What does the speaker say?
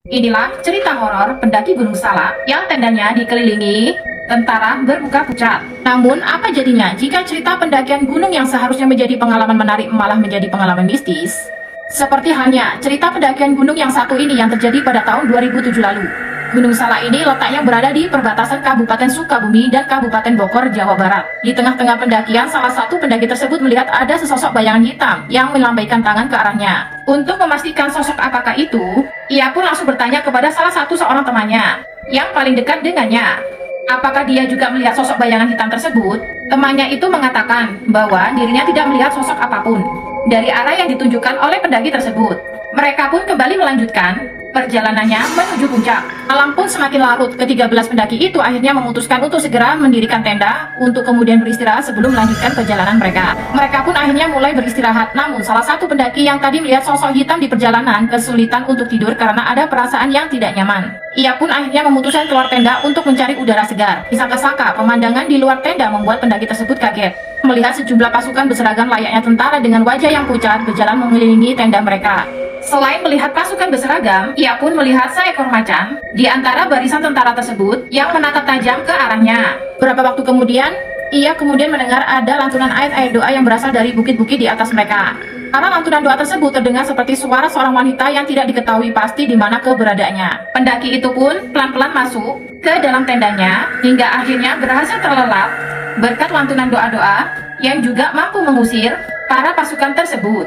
Inilah cerita horor pendaki Gunung Salak yang tendanya dikelilingi tentara bermuka pucat. Namun, apa jadinya jika cerita pendakian gunung yang seharusnya menjadi pengalaman menarik malah menjadi pengalaman mistis? Seperti halnya cerita pendakian gunung yang satu ini yang terjadi pada tahun 2007 lalu. Gunung Salak ini letaknya berada di perbatasan Kabupaten Sukabumi dan Kabupaten Bogor, Jawa Barat. Di tengah-tengah pendakian, salah satu pendaki tersebut melihat ada sesosok bayangan hitam yang melambaikan tangan ke arahnya. Untuk memastikan sosok apakah itu, ia pun langsung bertanya kepada salah satu seorang temannya yang paling dekat dengannya. Apakah dia juga melihat sosok bayangan hitam tersebut? Temannya itu mengatakan bahwa dirinya tidak melihat sosok apapun dari arah yang ditunjukkan oleh pendaki tersebut. Mereka pun kembali melanjutkan perjalanannya menuju puncak. Malam pun semakin larut. Ke-13 pendaki itu akhirnya memutuskan untuk segera mendirikan tenda untuk kemudian beristirahat sebelum melanjutkan perjalanan mereka. Mereka pun akhirnya mulai beristirahat. Namun salah satu pendaki yang tadi melihat sosok hitam di perjalanan kesulitan untuk tidur karena ada perasaan yang tidak nyaman. Ia pun akhirnya memutuskan keluar tenda untuk mencari udara segar. Disangka-sangka pemandangan di luar tenda membuat pendaki tersebut kaget melihat sejumlah pasukan berseragam layaknya tentara dengan wajah yang pucat berjalan mengelilingi tenda mereka. Selain melihat pasukan berseragam, ia pun melihat seekor macan di antara barisan tentara tersebut yang menatap tajam ke arahnya. Beberapa waktu kemudian, ia kemudian mendengar ada lantunan ayat-ayat doa yang berasal dari bukit-bukit di atas mereka. Karena lantunan doa tersebut terdengar seperti suara seorang wanita yang tidak diketahui pasti di mana keberadaannya. Pendaki itu pun pelan-pelan masuk ke dalam tendanya hingga akhirnya berhasil terlelap berkat lantunan doa-doa yang juga mampu mengusir para pasukan tersebut.